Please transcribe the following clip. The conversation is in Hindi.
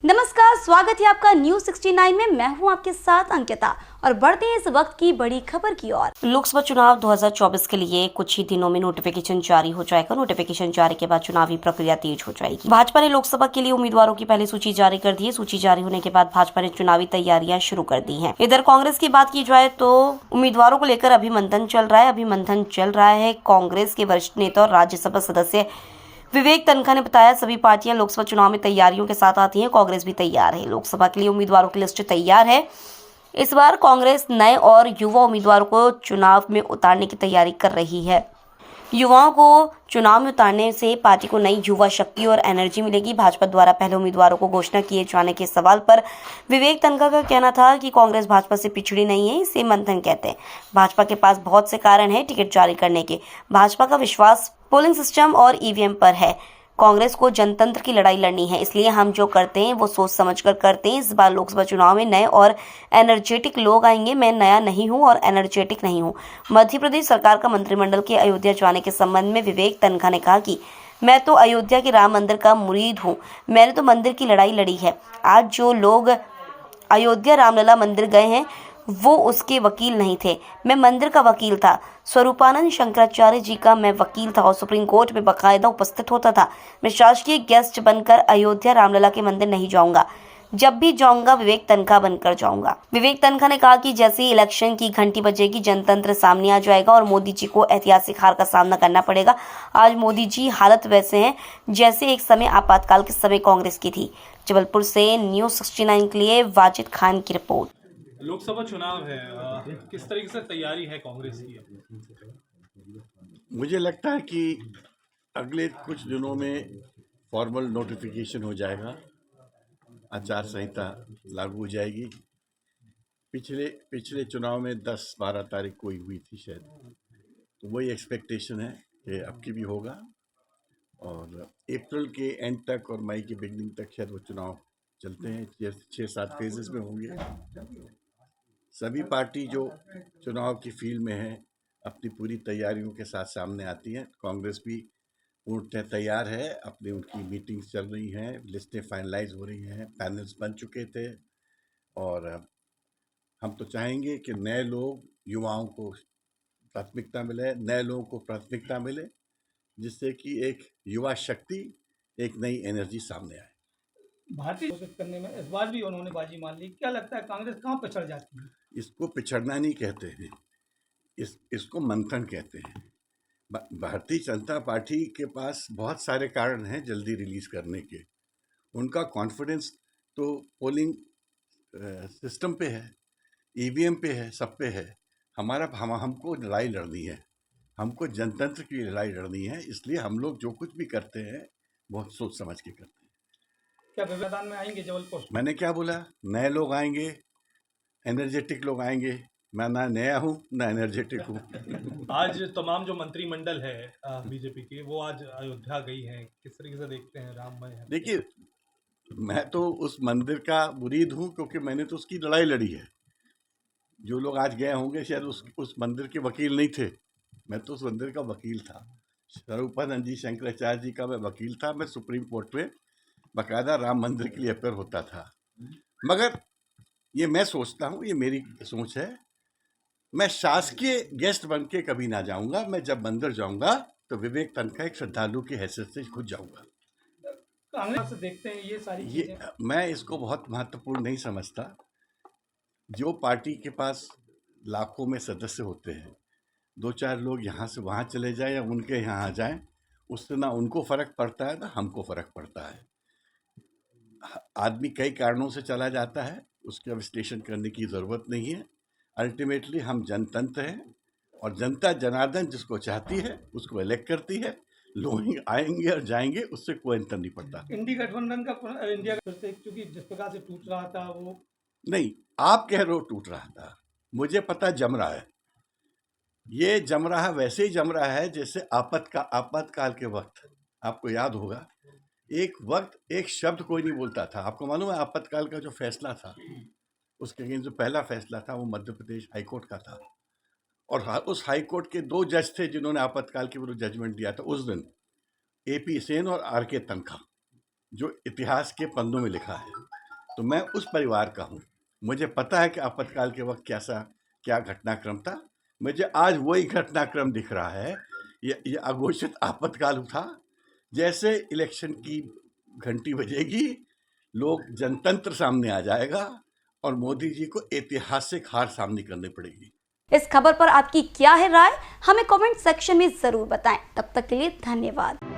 नमस्कार, स्वागत है आपका न्यूज 69 में। मैं हूं आपके साथ अंकिता और बढ़ते हैं इस वक्त की बड़ी खबर की ओर। लोकसभा चुनाव 2024 के लिए कुछ ही दिनों में नोटिफिकेशन जारी हो जाएगा। नोटिफिकेशन जारी के बाद चुनावी प्रक्रिया तेज हो जाएगी। भाजपा ने लोकसभा के लिए उम्मीदवारों की पहली सूची जारी कर दी है। सूची जारी होने के बाद भाजपा ने चुनावी तैयारियां शुरू कर दी है। इधर कांग्रेस की बात की जाए तो उम्मीदवारों को लेकर अभी मंथन चल रहा है। कांग्रेस के वरिष्ठ नेता और राज्यसभा सदस्य विवेक तनखा ने बताया, सभी पार्टियां लोकसभा चुनाव में तैयारियों के साथ आती हैं। कांग्रेस भी तैयार है। लोकसभा के लिए उम्मीदवारों की लिस्ट तैयार है। इस बार कांग्रेस नए और युवा उम्मीदवारों को चुनाव में उतारने की तैयारी कर रही है। युवाओं को चुनाव में उतारने से पार्टी को नई युवा शक्ति और एनर्जी मिलेगी। भाजपा द्वारा पहले उम्मीदवारों को घोषणा किए जाने के सवाल पर विवेक तनखा का कहना था कि कांग्रेस भाजपा से पिछड़ी नहीं है, इसे मंथन कहते हैं। भाजपा के पास बहुत से कारण हैं टिकट जारी करने के। भाजपा का विश्वास पोलिंग सिस्टम और ईवीएम पर है। कांग्रेस को जनतंत्र की लड़ाई लड़नी है, इसलिए हम जो करते हैं वो सोच समझकर करते हैं। इस बार लोकसभा चुनाव में नए और एनर्जेटिक लोग आएंगे। मैं नया नहीं हूं और एनर्जेटिक नहीं हूं। मध्य प्रदेश सरकार का मंत्रिमंडल के अयोध्या जाने के संबंध में विवेक तनखा ने कहा कि मैं तो अयोध्या के राम मंदिर का मुरीद हूं। मैंने तो मंदिर की लड़ाई लड़ी है। आज जो लोग अयोध्या रामलला मंदिर गए हैं वो उसके वकील नहीं थे, मैं मंदिर का वकील था। स्वरूपानंद शंकराचार्य जी का मैं वकील था और सुप्रीम कोर्ट में बाकायदा उपस्थित होता था। मैं शासकीय गेस्ट बनकर अयोध्या रामलला के मंदिर नहीं जाऊंगा। जब भी जाऊंगा विवेक तनखा बनकर जाऊंगा। विवेक तनखा ने कहा कि जैसे ही इलेक्शन की घंटी बजेगी जनतंत्र सामने आ जाएगा और मोदी जी को ऐतिहासिक हार का सामना करना पड़ेगा। आज मोदी जी हालत वैसे हैं जैसे एक समय आपातकाल के समय कांग्रेस की थी। जबलपुर से न्यूज 69 के लिए वाजिद खान की रिपोर्ट। लोकसभा चुनाव है, किस तरीके से तैयारी है कांग्रेस की? मुझे लगता है कि अगले कुछ दिनों में फॉर्मल नोटिफिकेशन हो जाएगा, आचार संहिता लागू हो जाएगी। पिछले पिछले चुनाव में 10-12 तारीख को ही हुई थी शायद, तो वही एक्सपेक्टेशन है कि अब की भी होगा और अप्रैल के एंड तक और मई की बिगनिंग तक शायद वो चुनाव चलते हैं। 6-7 फेजेस में होंगे। सभी पार्टी जो चुनाव की फील्ड में है अपनी पूरी तैयारियों के साथ सामने आती हैं। कांग्रेस भी पूर्णतः तैयार है, अपनी उनकी मीटिंग्स चल रही हैं, लिस्टें फाइनलाइज हो रही हैं, पैनल्स बन चुके थे और हम तो चाहेंगे कि नए लोग, युवाओं को प्राथमिकता मिले, नए लोगों को प्राथमिकता मिले, जिससे कि एक युवा शक्ति, एक नई एनर्जी सामने आए। भारतीय घोषित करने में इस बार भी उन्होंने बाजी मान ली। क्या लगता है कांग्रेस कहाँ पिछड़ जाती है? इसको पिछड़ना नहीं कहते हैं, इसको मंथन कहते हैं। भारतीय जनता पार्टी के पास बहुत सारे कारण हैं जल्दी रिलीज करने के। उनका कॉन्फिडेंस तो पोलिंग सिस्टम पे है, ईवीएम पे है, सब पे है। हमको लड़ाई लड़नी है, हमको जनतंत्र की लड़ाई लड़नी है। इसलिए हम लोग जो कुछ भी करते हैं बहुत सोच समझ के करते हैं। क्या मैदान में आएंगे जबलपुर? मैंने क्या बोला? नए लोग आएंगे, एनर्जेटिक लोग आएंगे। मैं ना नया हूँ ना एनर्जेटिक हूँ। आज तमाम जो मंत्रिमंडल है बीजेपी की, वो आज अयोध्या गई है। किस तरीके से देखते हैं राममय? देखिए, मैं तो उस मंदिर का मुरीद हूँ क्योंकि मैंने तो उसकी लड़ाई लड़ी है। जो लोग आज गए होंगे शायद उस मंदिर के वकील नहीं थे, मैं तो उस मंदिर का वकील था। स्वरूपानंद जी शंकराचार्य जी का मैं वकील था। मैं सुप्रीम कोर्ट में बाकायदा राम मंदिर के लिए अपेयर होता था। मगर ये मैं सोचता हूँ, ये मेरी सोच है, मैं शासकीय गेस्ट बन के कभी ना जाऊंगा। मैं जब मंदिर जाऊंगा तो विवेक तनखा एक श्रद्धालु की हैसियत से खुद जाऊंगा। कांग्रेस से देखते हैं ये सारी चीजें। मैं इसको बहुत महत्वपूर्ण नहीं समझता। जो पार्टी के पास लाखों में सदस्य होते हैं, 2-4 लोग यहाँ से वहाँ चले जाएं या उनके यहाँ आ जाएं, उससे ना उनको फ़र्क पड़ता है ना हमको फ़र्क पड़ता है। आदमी कई कारणों से चला जाता है, उसका विश्लेषण करने की ज़रूरत नहीं है। अल्टीमेटली हम जनतंत्र हैं और जनता जनार्दन जिसको चाहती है उसको इलेक्ट करती है। लोग आएंगे और जाएंगे, उससे कोई अंतर नहीं पड़ता। इंडी गठबंधन का इंडिया क्योंकि जिस प्रकार से टूट रहा था वो नहीं, आप कह रहे हो टूट रहा था, मुझे पता जम रहा है। ये जम रहा वैसे ही जम रहा है जैसे आपातकाल के वक्त। आपको याद होगा एक वक्त एक शब्द कोई नहीं बोलता था। आपको मालूम है आपातकाल का जो फैसला था, उसके अगेंस्ट जो पहला फैसला था वो मध्य प्रदेश हाईकोर्ट का था और उस हाईकोर्ट के 2 जज थे जिन्होंने आपातकाल के विरुद्ध जजमेंट दिया था उस दिन, AP सेन और RK तनखा, जो इतिहास के पन्नों में लिखा है। तो मैं उस परिवार का हूँ। मुझे पता है कि आपातकाल के वक्त क्या घटनाक्रम था। मुझे आज वही घटनाक्रम दिख रहा है। ये अघोषित आपातकाल था। जैसे इलेक्शन की घंटी बजेगी, लोग जनतंत्र सामने आ जाएगा और मोदी जी को ऐतिहासिक हार सामने करनी पड़ेगी। इस खबर पर आपकी क्या है राय, हमें कमेंट सेक्शन में जरूर बताएं। तब तक के लिए धन्यवाद।